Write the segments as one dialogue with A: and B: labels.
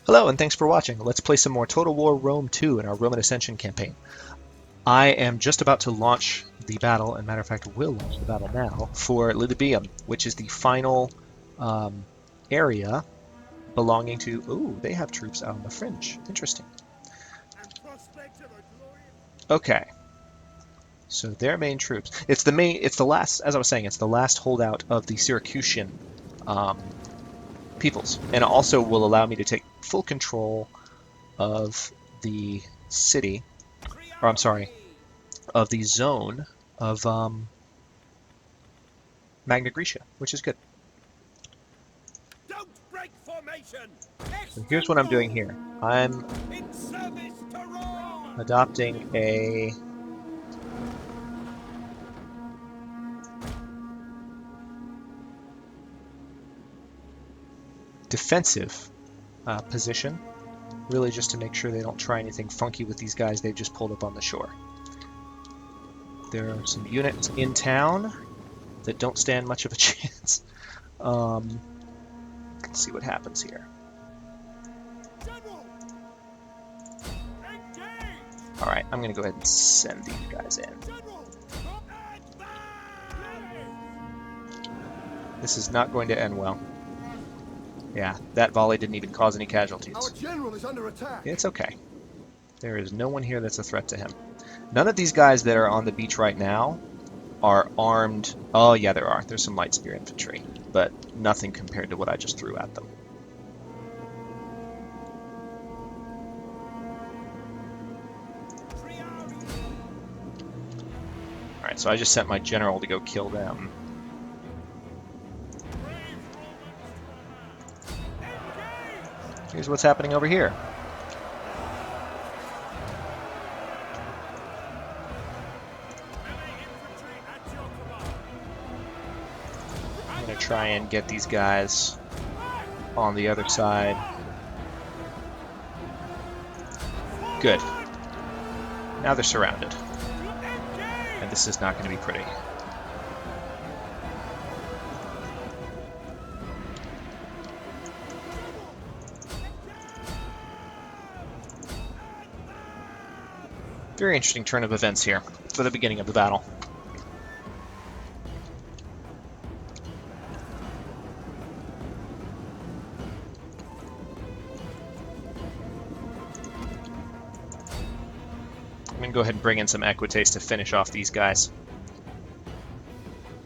A: Hello and thanks for watching. Let's play some more Total War Rome 2 in our Roman Ascension campaign. I am just about to launch the battle, and matter of fact will launch the battle now, for Lilybaeum, which is the final area belonging to... Ooh, they have troops out on the fringe. Interesting. Okay. So their main troops. It's the last, as I was saying, it's the last holdout of the Syracusan peoples, and it also will allow me to take full control of the city, or I'm sorry, of the zone of Magna Graecia, which is good.
B: Don't break formation.
A: So here's what I'm doing here. I'm adopting a defensive position, really just to make sure they don't try anything funky with these guys they've just pulled up on the shore. There are some units in town that don't stand much of a chance. Let's see what happens here. Alright, I'm going to go ahead and send these guys in. This is not going to end well. Yeah, that volley didn't even cause any casualties.
C: Our general is under attack.
A: It's okay. There is no one here that's a threat to him. None of these guys that are on the beach right now are armed. Oh yeah, there are. There's some light spear infantry, but nothing compared to what I just threw at them. Alright, so I just sent my general to go kill them. Here's what's happening over here. I'm going to try and get these guys on the other side. Good. Now they're surrounded. And this is not going to be pretty. Very interesting turn of events here for the beginning of the battle. I'm going to go ahead and bring in some Equites to finish off these guys.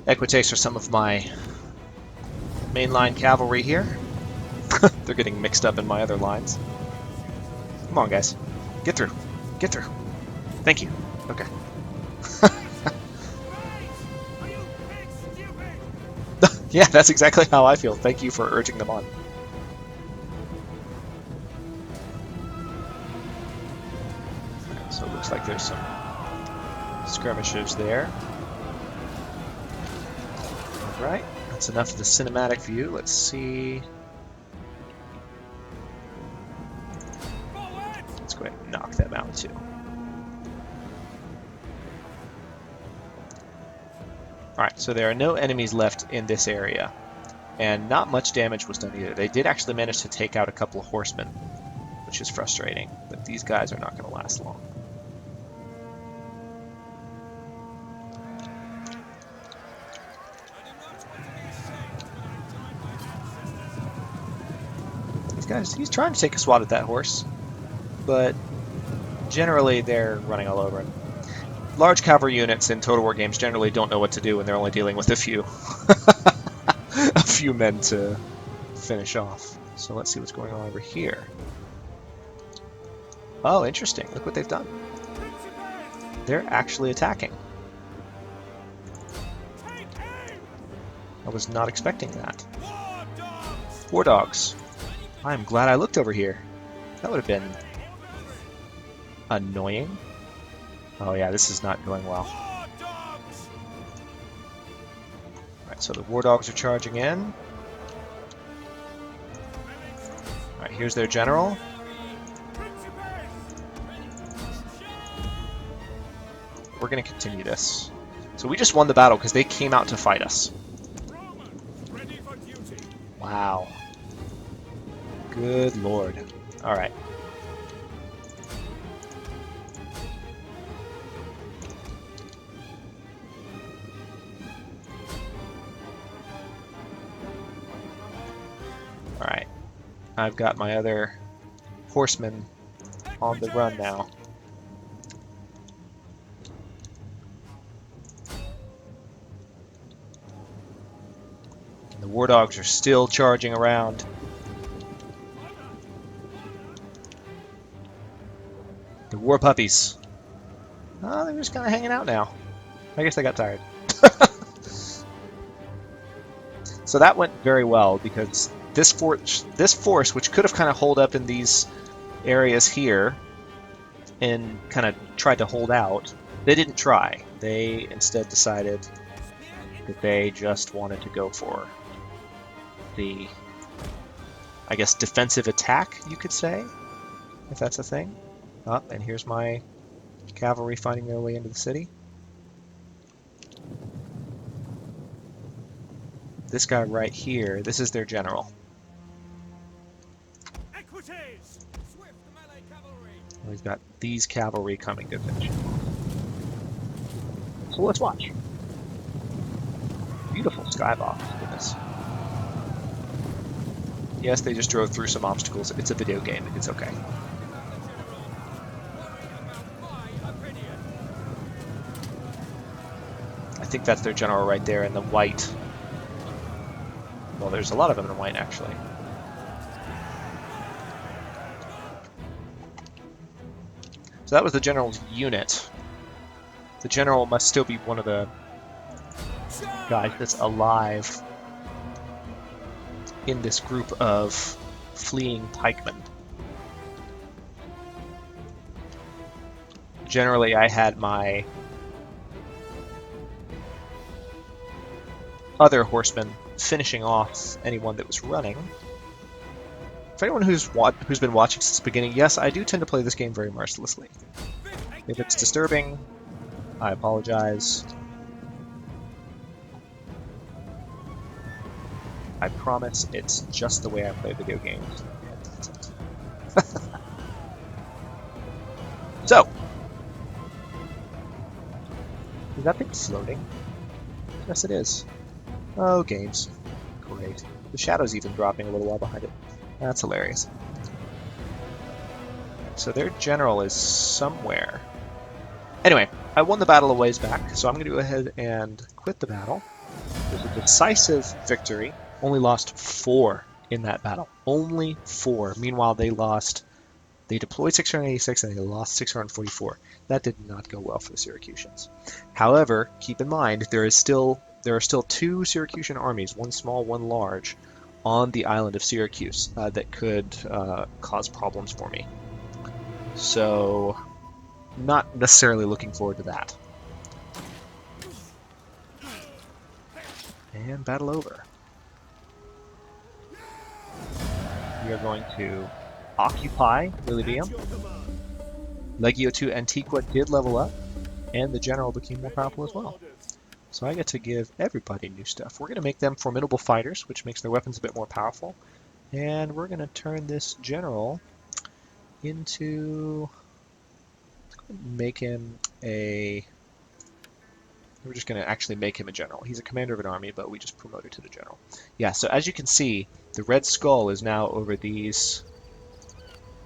A: Equites are some of my mainline cavalry here. They're getting mixed up in my other lines. Come on, guys. Get through. Get through. Thank you. Okay. Yeah, that's exactly how I feel. Thank you for urging them on. So it looks like there's some skirmishes there. Alright, that's enough of the cinematic view. Let's see. Let's go ahead and knock them out too. Alright, so there are no enemies left in this area, and not much damage was done either. They did actually manage to take out a couple of horsemen, which is frustrating, but these guys are not going to last long. These guys, he's trying to take a swat at that horse, but generally they're running all over him. Large cavalry units in Total War games generally don't know what to do when they're only dealing with a few a few men to finish off. So let's see what's going on over here. Oh, interesting. Look what they've done. They're actually attacking. I was not expecting that. War dogs. I'm glad I looked over here. That would have been annoying. Oh yeah, this is not going well. Alright, so the war dogs are charging in. Alright, here's their general. We're going to continue this. So we just won the battle because they came out to fight us. Wow. Good lord. All right. All right. I've got my other horsemen on the run now. And the war dogs are still charging around. The war puppies. Oh, they're just kind of hanging out now. I guess they got tired. So that went very well because this force, which could have kind of holed up in these areas here and kind of tried to hold out, they didn't try. They instead decided that they just wanted to go for the, I guess, defensive attack, you could say, if that's a thing. Oh, and here's my cavalry finding their way into the city. This guy right here, this is their general. Well, he's got these cavalry coming to finish. So let's watch. Beautiful skybox. Goodness. Yes, they just drove through some obstacles. It's a video game. It's okay. I think that's their general right there in the white. Well, there's a lot of them in white, actually. So that was the general's unit. The general must still be one of the guys that's alive in this group of fleeing pikemen. Generally, I had my other horsemen finishing off anyone that was running. For anyone who's been watching since the beginning, yes, I do tend to play this game very mercilessly. If it's disturbing, I apologize. I promise it's just the way I play video games. So, is that thing floating? Yes, it is. Oh, games. Great. The shadow's even dropping a little while behind it. That's hilarious. So their general is somewhere. Anyway, I won the battle a ways back, so I'm going to go ahead and quit the battle. It was a decisive victory. Only lost 4 in that battle. Only 4. Meanwhile, they deployed 686 and they lost 644. That did not go well for the Syracusans. However, keep in mind, there are still 2 Syracusan armies, one small, one large, on the island of Syracuse that could cause problems for me. So, not necessarily looking forward to that. And battle over. We are going to occupy Lilybaeum. Legio II Antiqua did level up, and the general became more powerful as well. So I get to give everybody new stuff. We're going to make them formidable fighters, which makes their weapons a bit more powerful. And we're going to turn this general into... make him a... We're just going to actually make him a general. He's a commander of an army, but we just promoted to the general. Yeah, so as you can see, the Red Skull is now over these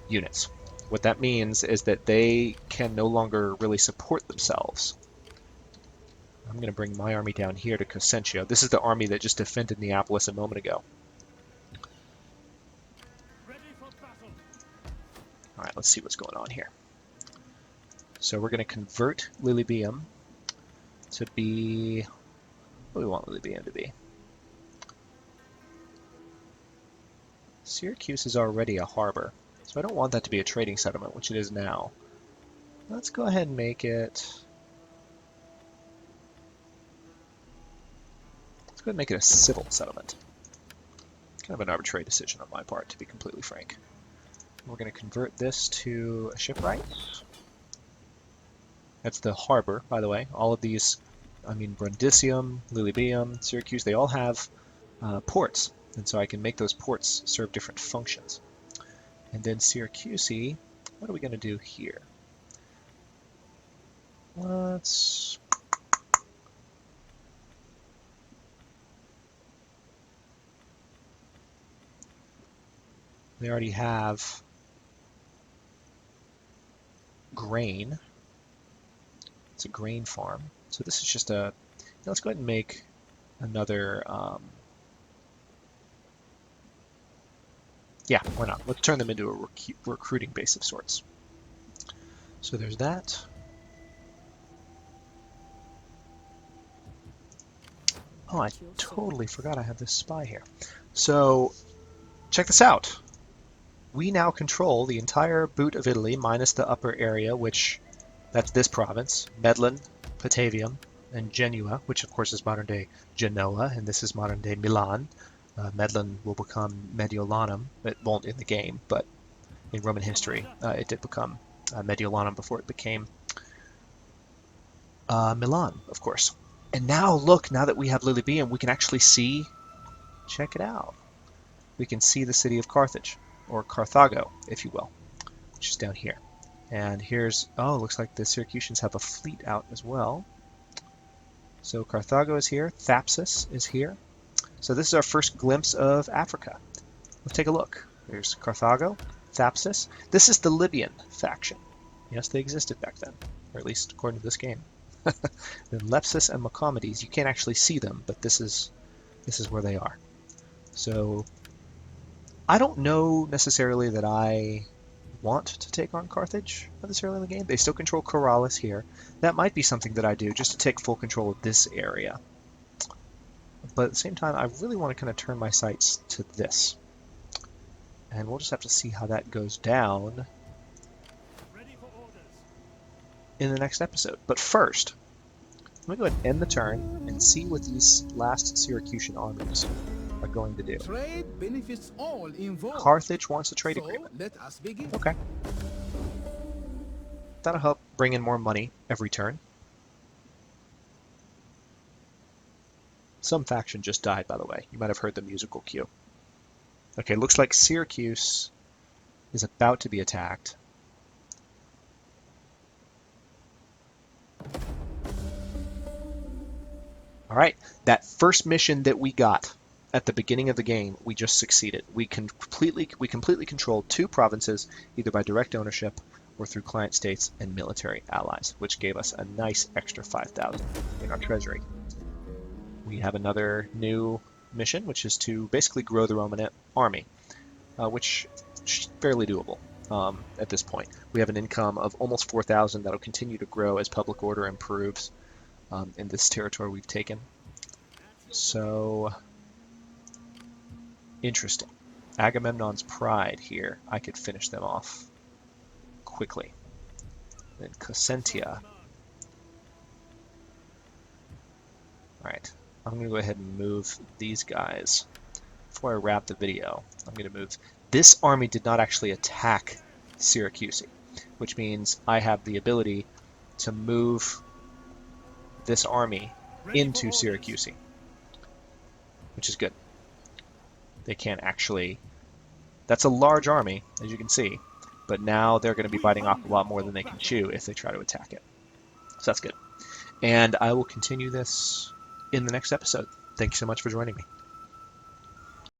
A: units. What that means is that they can no longer really support themselves. I'm going to bring my army down here to Cosentio. This is the army that just defended Neapolis a moment ago. Alright, let's see what's going on here. So we're going to convert Lilybaeum to be... what do we want Lilybaeum to be? Syracuse is already a harbor, so I don't want that to be a trading settlement, which it is now. Let's go ahead and make it... let's go ahead and make it a civil settlement. Kind of an arbitrary decision on my part, to be completely frank. We're going to convert this to a shipwright. That's the harbor, by the way. All of these, I mean, Brundisium, Lilybaeum, Syracuse, they all have ports. And so I can make those ports serve different functions. And then Syracuse, what are we going to do here? Let's... They already have grain. It's a grain farm. So this is just a... Let's go ahead and make another... Yeah, why not? Let's turn them into a recruiting base of sorts. So there's that. Oh, I totally forgot I have this spy here. So, check this out. We now control the entire boot of Italy, minus the upper area, which, that's this province, Medlin, Patavium, and Genua, which of course is modern-day Genoa, and this is modern-day Milan. Medlin will become Mediolanum. It won't in the game, but in Roman history, it did become Mediolanum before it became Milan, of course. And now, look, now that we have Lilybaeum, we can actually see, check it out. We can see the city of Carthage, or Carthago, if you will, which is down here. And here's, oh, looks like the Syracusans have a fleet out as well. So Carthago is here, Thapsus is here. So this is our first glimpse of Africa. Let's take a look. There's Carthago, Thapsus. This is the Libyan faction. Yes, they existed back then, or at least according to this game. Then Lepsus and Macomedes, you can't actually see them, but this is where they are. So I don't know necessarily that I want to take on Carthage this early in the game. They still control Corrales here. That might be something that I do just to take full control of this area. But at the same time, I really want to kind of turn my sights to this. And we'll just have to see how that goes down in the next episode. But first, let me go ahead and end the turn and see what these last Syracusan armies are going to do.
B: Trade benefits all involved.
A: Carthage wants a trade agreement.
B: Let us begin.
A: Okay. That'll help bring in more money every turn. Some faction just died, by the way. You might have heard the musical cue. Okay, looks like Syracuse is about to be attacked. All right, that first mission that we got at the beginning of the game, we just succeeded. We completely controlled 2 provinces, either by direct ownership or through client states and military allies, which gave us a nice extra 5,000 in our treasury. We have another new mission, which is to basically grow the Roman army, which is fairly doable at this point. We have an income of almost 4,000 that will continue to grow as public order improves in this territory we've taken. So, interesting. Agamemnon's Pride here, I could finish them off quickly. Then Cossentia. Alright, I'm going to go ahead and move these guys. Before I wrap the video, I'm going to move... This army did not actually attack Syracuse, which means I have the ability to move this army into Syracuse, which is good. They can't actually... That's a large army, as you can see, but now they're going to be biting off a lot more than they can chew if they try to attack it. So that's good. And I will continue this in the next episode. Thank you so much for joining me.